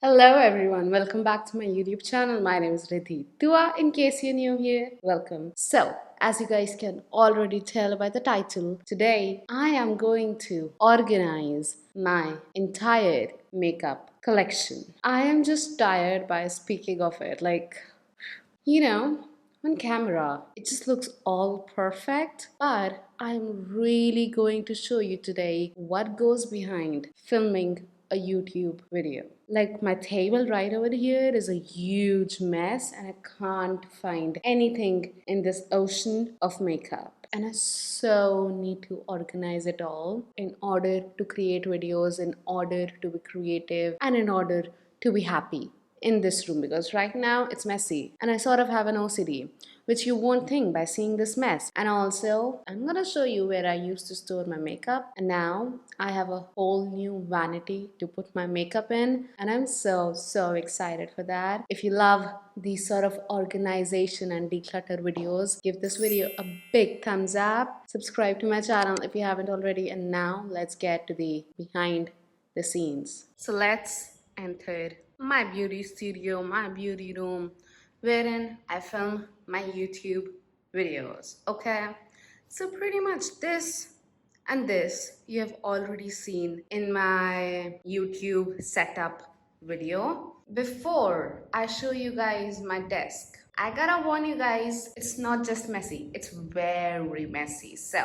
Hello everyone, welcome back to my YouTube channel. My name is Ridhi. Dua, in case you're new here, welcome. So, as you guys can already tell by the title, today I am going to organize my entire makeup collection. I am just tired by speaking of it. You know, on camera, it just looks all perfect, but I'm really going to show you today what goes behind filming a YouTube video. Like my table right over here is a huge mess and I can't find anything in this ocean of makeup. And I so need to organize it all in order to create videos, in order to be creative, and in order to be happy in this room because right now it's messy and I sort of have an OCD, which you won't think by seeing this mess. And also, I'm gonna show you where I used to store my makeup, and now I have a whole new vanity to put my makeup in, and I'm so excited for that. If you love these sort of organization and declutter videos, give this video a big thumbs up, subscribe to my channel if you haven't already, and now let's get to the behind the scenes. So let's enter my beauty studio, my beauty room, wherein I film my YouTube videos. Okay, so pretty much this and this you have already seen in my YouTube setup video. Before I show you guys my desk, I gotta warn you guys, it's not just messy, it's very messy. So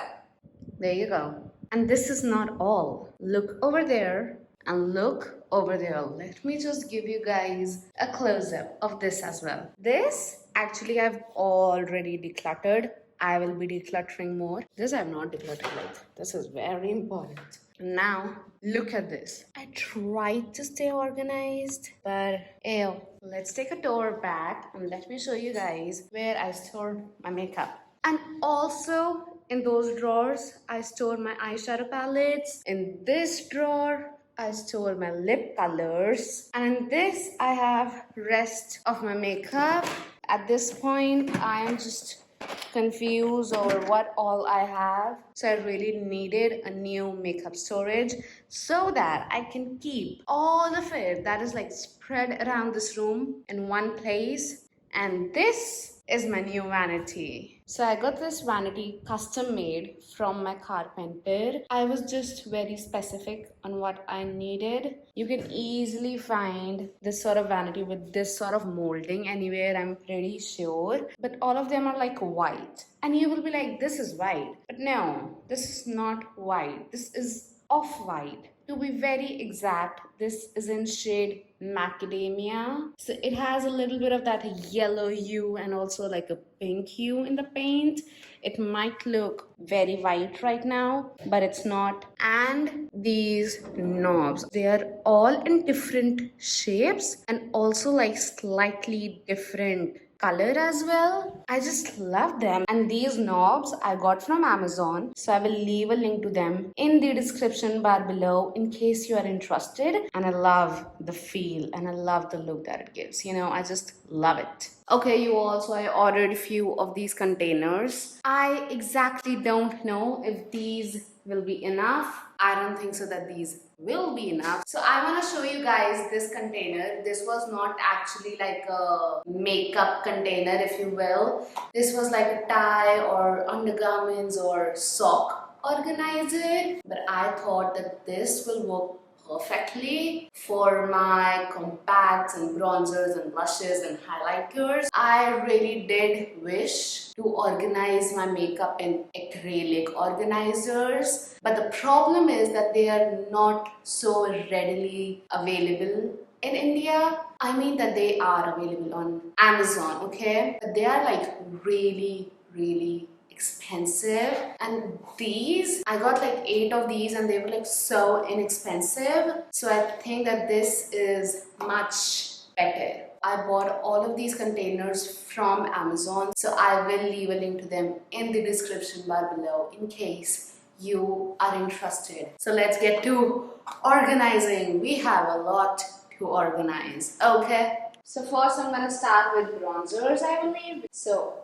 there you go. And this is not all. Look over there and look over there. Let me just give you guys a close-up of this as well. This actually I've already decluttered. I will be decluttering more. This I've not decluttered. Like, this is very important. Now look at this. I tried to stay organized, but ew. Let's take a tour back and let me show you guys where I store my makeup. And also in those drawers, I store my eyeshadow palettes. In this drawer, I store my lip colors. And in this, I have rest of my makeup. At this point, I am just confused over what all I have. So I really needed a new makeup storage so that I can keep all of it that is like spread around this room in one place. And this is my new vanity. So I got this vanity custom made from my carpenter. I was just very specific on what I needed. You can easily find this sort of vanity with this sort of molding anywhere, I'm pretty sure. But all of them are like white. And you will be like, this is white. But no, this is not white. This is off-white. To be very exact, this is in shade macadamia. So it has a little bit of that yellow hue and also like a pink hue in the paint. It might look very white right now, but it's not. And these knobs, they are all in different shapes and also like slightly different color as well. I just love them. And these knobs I got from Amazon, so I will leave a link to them in the description bar below in case you are interested. And I love the feel and I love the look that it gives. You know, I just love it. Okay, you all, so I ordered a few of these containers. I exactly don't know if these will be enough. I don't think so that these will be enough. So I want to show you guys this container. This was not actually like a makeup container, if you will. This was like a tie or undergarments or sock organizer. But I thought that this will work perfectly for my compacts and bronzers and blushes and highlighters. I really did wish to organize my makeup in acrylic organizers, but the problem is that they are not so readily available in India. I mean that they are available on Amazon, okay, but they are like really expensive. And these, I got like 8 of these and they were like so inexpensive. So I think that this is much better. I bought all of these containers from Amazon, so I will leave a link to them in the description bar below in case you are interested. So let's get to organizing. We have a lot to organize. Okay, so first I'm gonna start with bronzers, I believe. So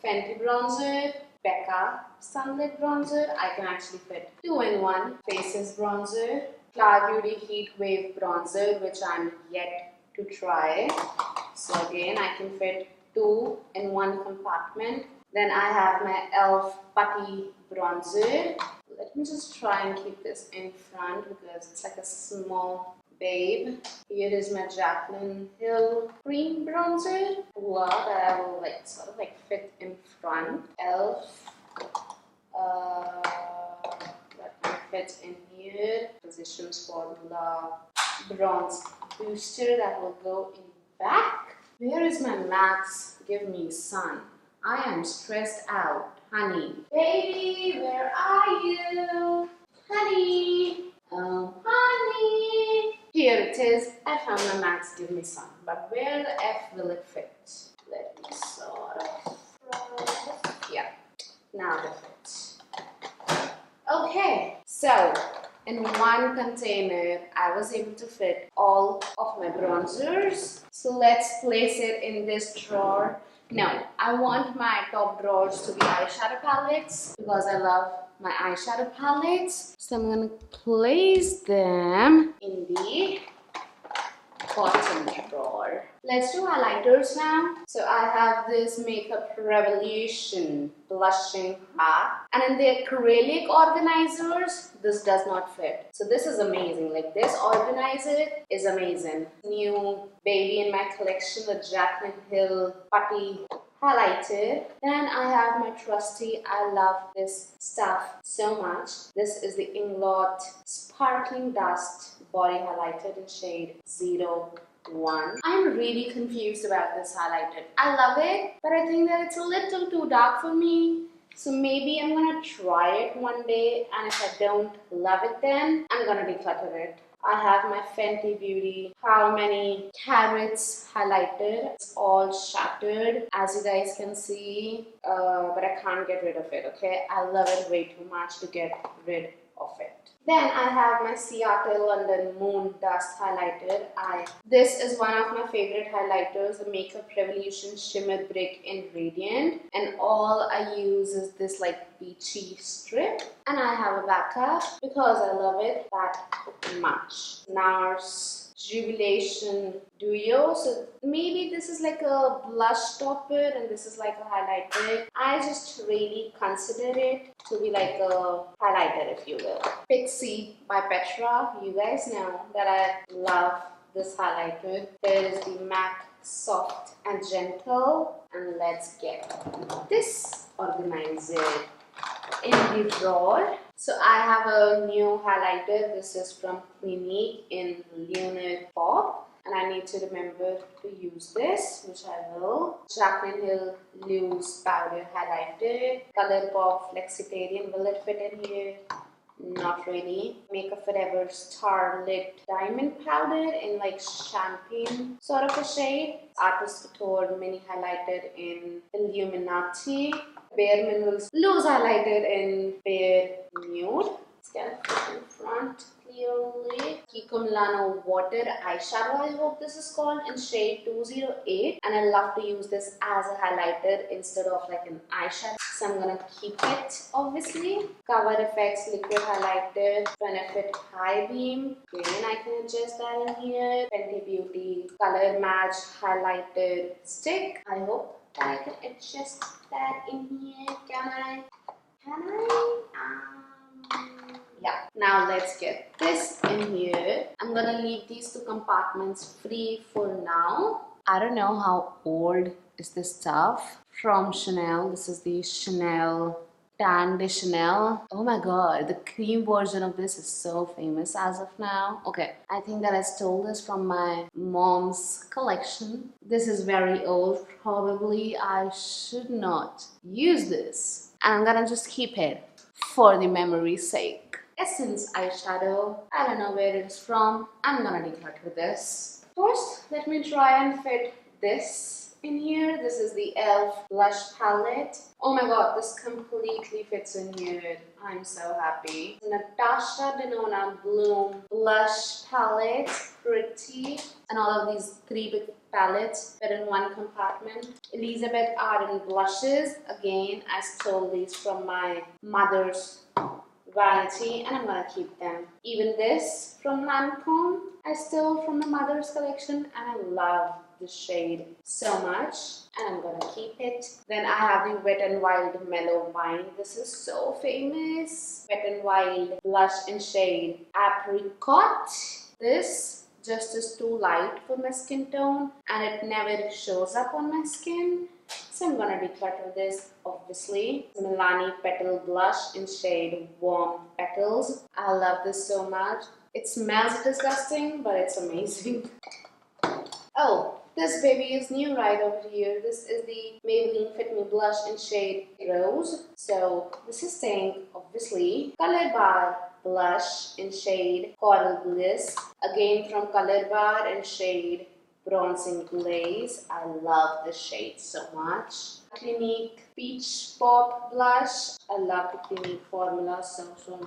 Fenty bronzer, Becca sunlit bronzer. I can actually fit 2 in 1. Faces bronzer, Cloud Beauty Heat Wave Bronzer, which I'm yet to try. So again, I can fit 2 in one compartment. Then I have my e.l.f. Putty Bronzer. Let me just try and keep this in front because it's like a small babe. Here is my Jaclyn Hill Cream Bronzer. That I will sort of fit in front. e.l.f. That can fit in here. Positions for the bronze booster that will go in back. Where is my Max Give Me Sun? I am stressed out, honey. Baby, where are you? Honey. Oh, honey. Here it is. I found my Max Give Me Sun. But where the F will it fit? Let me sort of. Yeah. Now it fits. Okay. So, in one container, I was able to fit all of my bronzers. So let's place it in this drawer. Now, I want my top drawers to be eyeshadow palettes because I love my eyeshadow palettes. So I'm going to place them in the bottom drawer. Let's do highlighters now. So I have this Makeup Revolution Blushing Hat. And in the acrylic organizers, this does not fit. So this is amazing. This organizer is amazing. New baby in my collection, the Jaclyn Hill Putty highlighter. Then I have my trusty, I love this stuff so much. This is the Inglot Sparkling Dust Body Highlighter in shade 01. I'm really confused about this highlighter. I love it, but I think that it's a little too dark for me. So maybe I'm gonna try it one day, and if I don't love it, then I'm gonna declutter it. I have my Fenty Beauty How Many Carats highlighter. It's all shattered, as you guys can see, but I can't get rid of it, okay? I love it way too much to get rid of it. Then I have my Seattle London Moon Dust highlighter. This is one of my favorite highlighters, the Makeup Revolution Shimmer Brick in Radiant. And all I use is this beachy strip. And I have a backup because I love it that much. NARS Jubilation Duo. So maybe this is like a blush topper and this is like a highlighter. I just really consider it to be like a highlighter, if you will. Pixie by Petra. You guys know that I love this highlighter. There is the MAC Soft and Gentle. And let's get this organizer in the drawer. So I have a new highlighter. This is from Clinique in Lunar Pop. And I need to remember to use this, which I will. Jaclyn Hill Loose Powder Highlighter. Color Pop Flexitarian. Will it fit in here? Not really. Makeup Forever Starlit Diamond Powder in champagne sort of a shade. Artist Couture Mini Highlighter in Illuminati. Bare Minerals Loose Highlighter in Bare Nude. It's kind of fit in front clearly. Kiko Milano Water Eyeshadow, I hope this is called, in shade 208. And I love to use this as a highlighter instead of an eyeshadow. So I'm gonna keep it, obviously. Cover FX Liquid Highlighter, Benefit High Beam. Again, I can adjust that in here. Fenty Beauty Color Match Highlighter Stick. I hope that I can adjust that in here. Can I? Yeah. Now let's get this in here. I'm gonna leave these 2 compartments free for now. I don't know how old is this stuff. From Chanel. This is the Chanel Tan de Chanel. Oh my god, the cream version of this is so famous as of now. Okay, I think that I stole this from my mom's collection. This is very old. Probably I should not use this. And I'm gonna just keep it for the memory's sake. Essence eyeshadow. I don't know where it is from. I'm gonna declutter this. First, let me try and fit this in here. This is the e.l.f. Blush Palette. Oh my god, this completely fits in here. I'm so happy. Natasha Denona Bloom Blush Palette. Pretty. And all of these 3 big palettes fit in one compartment. Elizabeth Arden Blushes. Again, I stole these from my mother's Vanity, and I'm gonna keep them. Even this from Lancome, I stole from my mother's collection, and I love the shade so much, and I'm gonna keep it. Then I have the Wet n Wild Mellow Wine. This is so famous. Wet n Wild blush in shade Apricot. This just is too light for my skin tone, and it never shows up on my skin. So I'm gonna declutter this, obviously. Milani Petal Blush in shade Warm Petals. I love this so much. It smells disgusting, but it's amazing. Oh, this baby is new right over here. This is the Maybelline Fit Me Blush in shade Rose. So this is staying, obviously. Color Bar Blush in shade Coral Bliss. Again from Color Bar in shade Bronzing Glaze. I love this shade so much. Clinique Peach Pop Blush. I love the Clinique formula so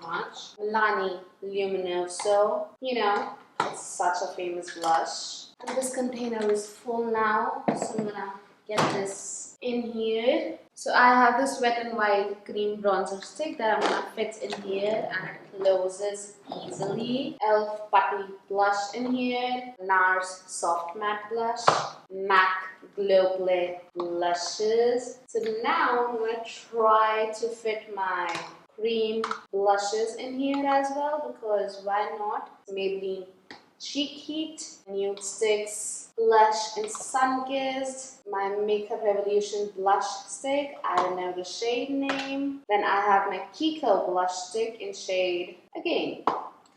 much. Milani Luminoso. You know, it's such a famous blush. And this container is full now, so I'm gonna get this in here. So I have this Wet n Wild cream bronzer stick that I'm gonna fit in here, and it closes easily. e.l.f. Putty blush in here. NARS Soft Matte Blush. MAC Glow Play blushes. So now I'm gonna try to fit my cream blushes in here as well, because why not? Maybelline Cheek Heat, Nude Sticks, Blush in Sunkissed, my Makeup Revolution blush stick, I don't know the shade name. Then I have my Kiko blush stick in shade, again,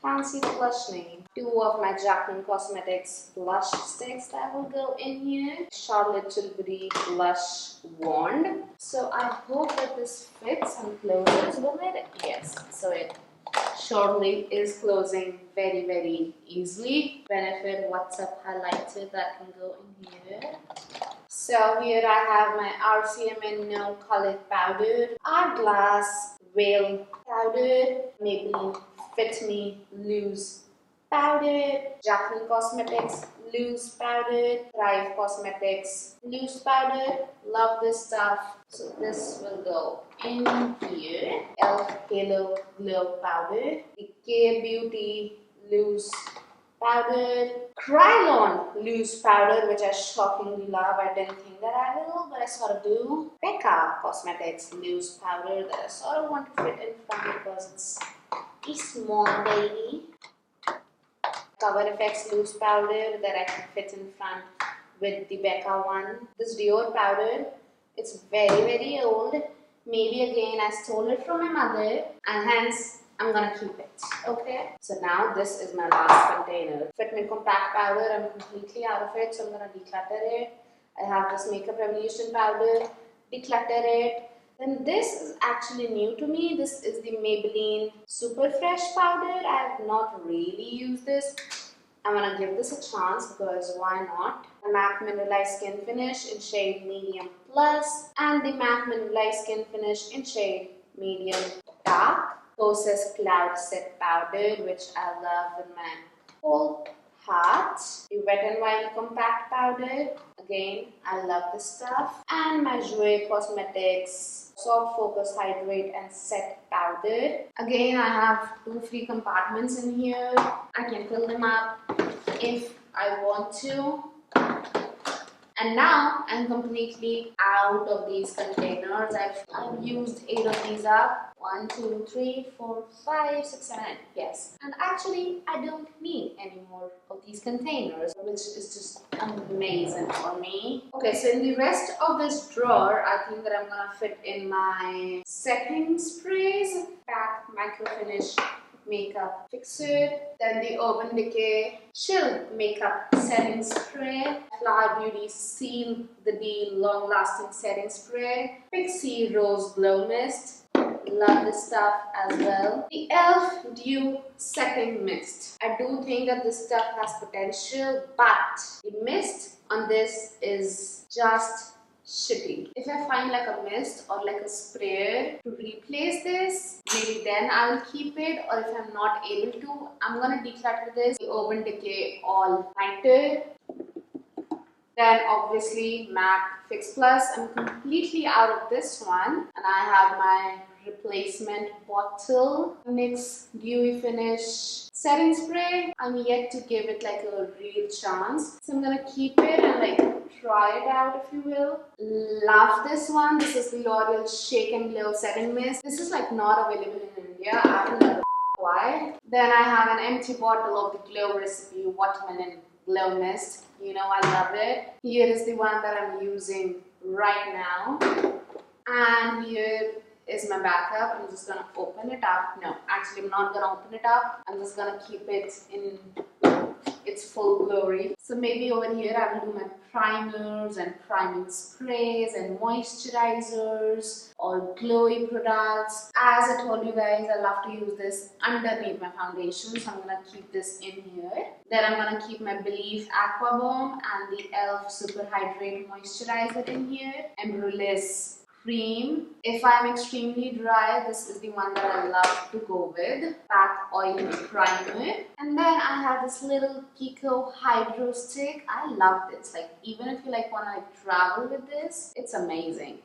can't see the blush name. Two of my Jacqueline Cosmetics blush sticks that will go in here. Charlotte Tilbury blush wand. So I hope that this fits and closes with it. Yes, so it surely is closing very easily. Benefit What's Up highlighter that can go in here. So here I have my RCMN No Colored Powder, Hourglass Veil Powder, Maybelline Fit Me Loose Powder, Jacqueline Cosmetics Loose Powder, Thrive Cosmetics Loose Powder. Love this stuff. So this will go in here. e.l.f. Halo Glow Powder, the K-Beauty Loose Powder, Krylon Loose Powder, which I shockingly love. I didn't think that I will, but I sort of do. Becca Cosmetics Loose Powder that I sort of want to fit in front because it's a small baby. Cover FX Loose Powder that I can fit in front with the Becca one. This Dior powder, it's very old. Maybe again I stole it from my mother, and hence I'm gonna keep it. Okay, so now this is my last container. Fit Me Compact Powder, I'm completely out of it, so I'm gonna declutter it. I have this Makeup Revolution powder, declutter it. Then this is actually new to me. This is the Maybelline Super Fresh powder. I have not really used this. I'm gonna give this a chance because why not? The MAC Mineralized Skin Finish in shade Medium Plus, and the MAC Mineralized Skin Finish in shade Medium Dark. Kosas Cloud Set Powder, which I love with my whole heart. The Wet n Wild Compact Powder, again I love this stuff. And my Jouer Cosmetics Soft Focus Hydrate and Set Powder. Again I have 2 free compartments in here. I can fill them up if I want to. And now I'm completely out of these containers. I've used 8 of these up. 1, 2, 3, 4, 5, 6, 7, 8. Yes. And actually, I don't need any more of these containers, which is just amazing for me. Okay, so in the rest of this drawer, I think that I'm gonna fit in my setting sprays, Pack Micro Finish Makeup Fixer, then the Urban Decay Chill Makeup Setting Spray, Flower Beauty Seal the Deal Long Lasting Setting Spray, Pixie Rose Glow Mist. Love this stuff as well. The e.l.f. Dew Setting Mist. I do think that this stuff has potential, but the mist on this is just shitty. If I find like a mist or like a sprayer to replace this, maybe then I'll keep it, or if I'm not able to, I'm gonna declutter this. The Urban Decay All Nighter. Then obviously MAC Fix Plus. I'm completely out of this one, and I have my replacement bottle NYX Dewy Finish setting spray. I'm yet to give it like a real chance, so I'm gonna keep it and like try it out, if you will. Love this one. This is the L'Oreal Shake and Glow Setting Mist. This is like not available in India. I don't know why. Then I have an empty bottle of the Glow Recipe Watermelon Glow Mist. You know I love it. Here is the one that I'm using right now. And here is my backup. I'm just gonna open it up. No, actually I'm not gonna open it up. I'm just gonna keep it in its full glory. So maybe over here I will do my primers and priming sprays and moisturizers or glowy products. As I told you guys, I love to use this underneath my foundation, so I'm gonna keep this in here. Then I'm gonna keep my Believe Aqua Bomb and the e.l.f. Super Hydrate Moisturizer in here, and Brulis cream. If I'm extremely dry, this is the one that I love to go with. Pack Oil Primer. And then I have this little 𝕃𝕖𝕥𝕤 Hydro Stick. I love this. Like, even if you like want to like travel with this, it's amazing.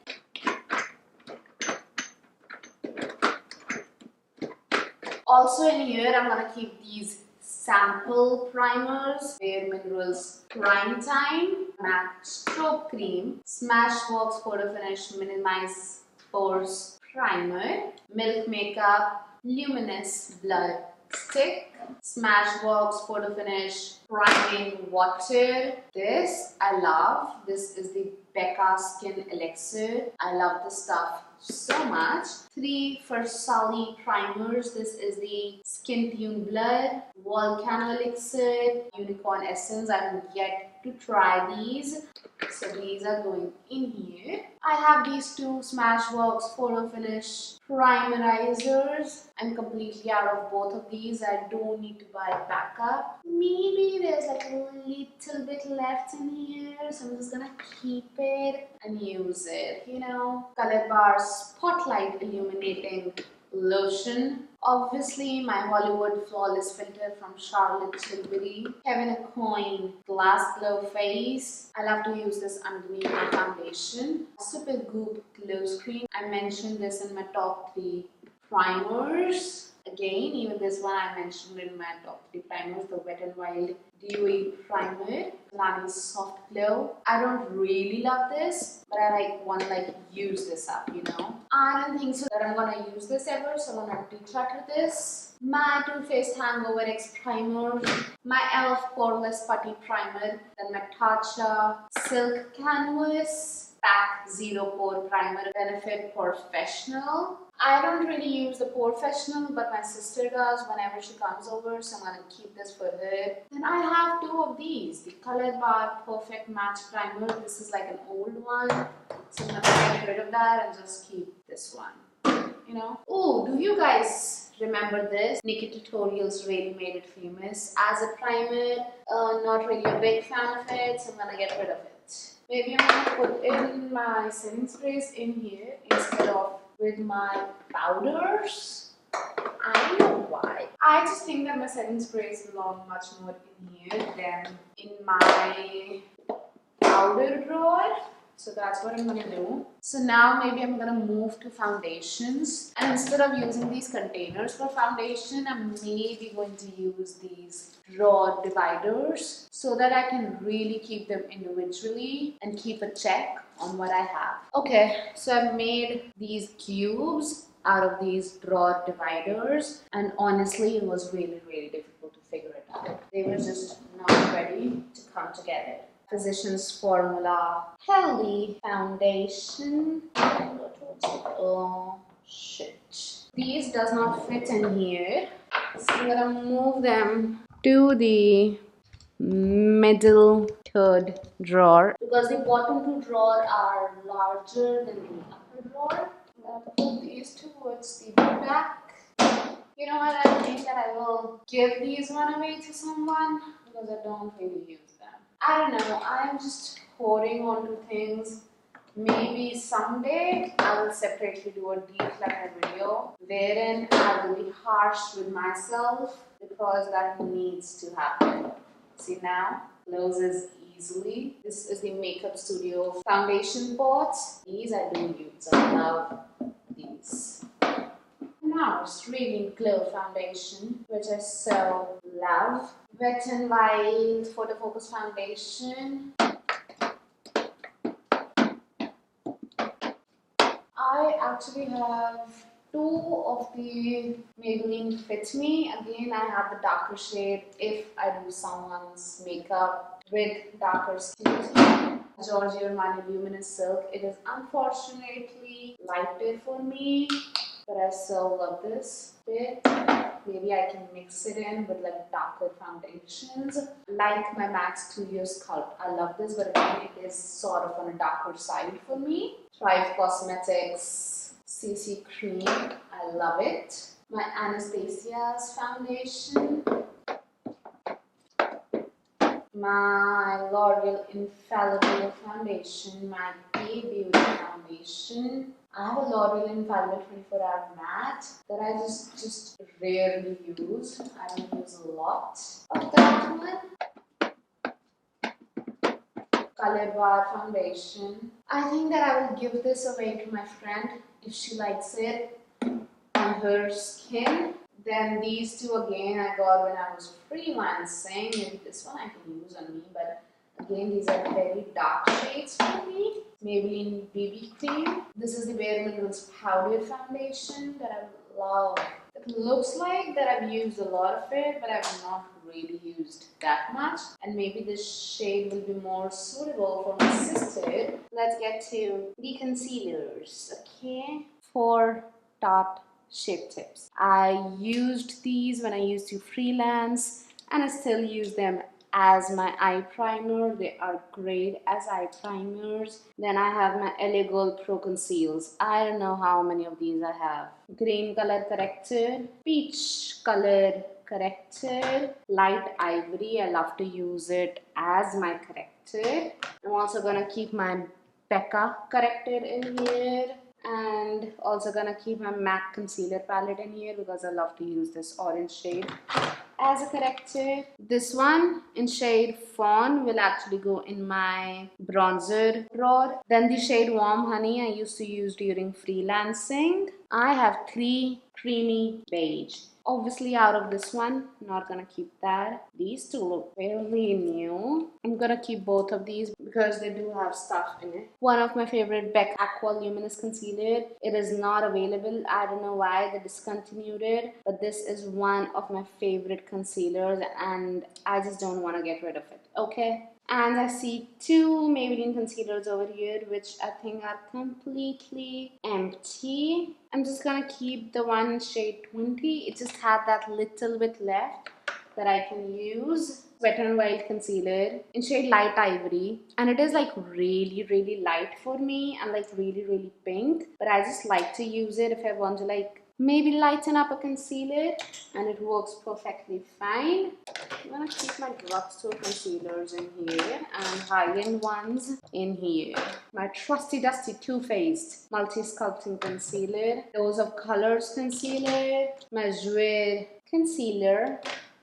Also in here, I'm gonna keep these sample primers: Bare Minerals Prime Time, MAC Strobe Cream, Smashbox Photo Finish Minimize Pores Primer, Milk Makeup Luminous Blood Stick, Smashbox Photo Finish Priming Water. This I love. This is the Becca Skin Elixir. I love this stuff so much. 3 for Sully primers. This is the Skin Tune Blood, Volcano Elixir, Unicorn Essence. I haven't yet to try these, so these are going in here. I have these 2 Smashbox Photo Finish primerizers. I'm completely out of both of these. I don't need to buy backup. Maybe there's like a little bit left in here, so I'm just gonna keep it and use it. You know, Color Bar Spotlight Illuminating Lotion. Obviously, my Hollywood Flawless Filter from Charlotte Tilbury. Heaven a Coin Glass Glow Face. I love to use this underneath my foundation. Super Goop Glow Screen. I mentioned this in my top 3 primers. Again, even this one I mentioned in my top 3 primers, the Wet n Wild Dewy Primer. Nice soft glow. I don't really love this, but I like want to like use this up, you know. I don't think so that I'm gonna use this ever, so I'm gonna declutter this. My Too Faced Hangover X Primer, my e.l.f. Poreless Putty Primer, then my Tatcha Silk Canvas Pack Zero Pore Primer, Benefit Professional. I don't really use the Professional, but my sister does whenever she comes over, so I'm gonna keep this for her. Then I have 2 of these, the Color Bar Perfect Match Primer. This is like an old one, so I'm gonna get rid of that and just keep this one. You know. Oh, do you guys remember this? Nikki Tutorials really made it famous as a primer. Not really a big fan of it, so I'm gonna get rid of it. Maybe I'm gonna put in my setting sprays in here instead of with my powders. I don't know why. I just think that my setting sprays belong much more in here than in my powder drawer. So that's what I'm gonna do. So now maybe I'm gonna move to foundations, and instead of using these containers for foundation, I'm maybe going to use these drawer dividers so that I can really keep them individually and keep a check on what I have. Okay, so I've made these cubes out of these drawer dividers, and honestly it was really difficult to figure it out. They were just not ready to come together. Physicians Formula Healthy Foundation. Oh shit. These does not fit in here, so I'm gonna move them to the middle 3rd drawer because the bottom 2 drawers are larger than the upper drawer. I'm gonna put these towards the back. You know what, I think that I will give these one away to someone because I don't really use them. I don't know, I'm just holding on to things. Maybe someday I will separately do a declutter video wherein I will be harsh with myself because that needs to happen. See now, closes easily. This is the Makeup Studio foundation pots. These I do use. I love these. And NARS Radiant Glow Foundation, which I so love. Wet n Wild Photo Focus Foundation. I actually have two of the Maybelline Fit Me. Again, I have the darker shade if I do someone's makeup with darker skin tone. Giorgio Armani Luminous Silk. It is unfortunately lighter for me, but I so love this bit. Maybe I can mix it in with like darker foundations. Like my Max 2 Years Sculpt. I love this, but again, it is sort of on a darker side for me. Thrive Cosmetics CC Cream. I love it. My Anastasia's foundation. My L'Oreal Infallible foundation, my K Beauty foundation. I have a L'Oreal Infallible 24-hour matte that I just rarely use. I don't use a lot of that one. Color Bar foundation. I think that I will give this away to my friend if she likes it on her skin. Then these two again I got when I was freelancing. Maybe this one I can use on me, but again these are very dark shades for me. Maybelline BB Cream. This is the Bare Minerals Powder Foundation that I love. It looks like that I've used a lot of it, but I've not really used that much. And maybe this shade will be more suitable for my sister. Let's get to the concealers, okay? 4 Tarte Shape Tips. I used these when I used to freelance and I still use them as my eye primer. They are great as eye primers. Then I have my LA Gold Pro Conceals. I don't know how many of these I have. Green color corrector, peach color corrector, light ivory. I love to use it as my corrector. I'm also gonna keep my Becca corrector in here. And also gonna keep my MAC concealer palette in here because I love to use this orange shade as a corrector. This one in shade Fawn will actually go in my bronzer drawer. Then the shade Warm Honey I used to use during freelancing. I have 3 Creamy Beige. Obviously out of this one, not gonna keep that. These two look fairly new. I'm gonna keep both of these because they do have stuff in it. One of my favorite Beck Aqua Luminous Concealer. It is not available. I don't know why they discontinued it, but this is one of my favorite concealers and I just don't want to get rid of it, okay? And I see 2 Maybelline concealers over here, which I think are completely empty. I'm just gonna keep the one in shade 20. It just had that little bit left that I can use. Wet n Wild concealer in shade Light Ivory. And it is like really light for me and like really pink. But I just like to use it if I want to like maybe lighten up a concealer, and it works perfectly fine. I'm gonna keep my drugstore concealers in here and high-end ones in here. My trusty dusty Too Faced Multi Sculpting Concealer, Dose of Colors Concealer, my Jouer Concealer,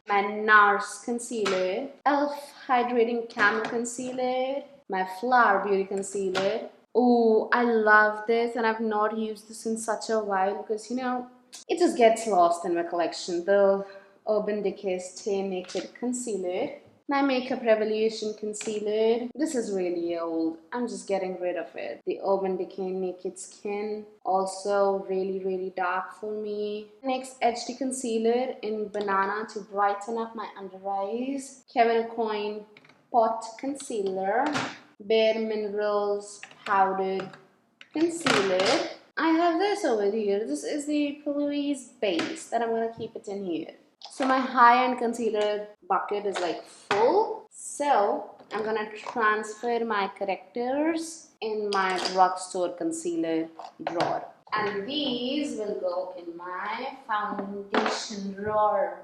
my NARS Concealer, e.l.f. Hydrating Camel Concealer, my Flower Beauty Concealer. Oh, I love this and I've not used this in such a while because, you know, it just gets lost in my collection. The Urban Decay Stay Naked Concealer. My Makeup Revolution Concealer. This is really old. I'm just getting rid of it. The Urban Decay Naked Skin. Also really dark for me. NYX HD Concealer in Banana to brighten up my under eyes. Kevyn Coyne Pot Concealer. Bare Minerals Powdered Concealer. I have this over here. This is the Louise base that I'm going to keep it in here. So my high-end concealer bucket is like full. So I'm going to transfer my correctors in my drugstore concealer drawer. And these will go in my foundation drawer.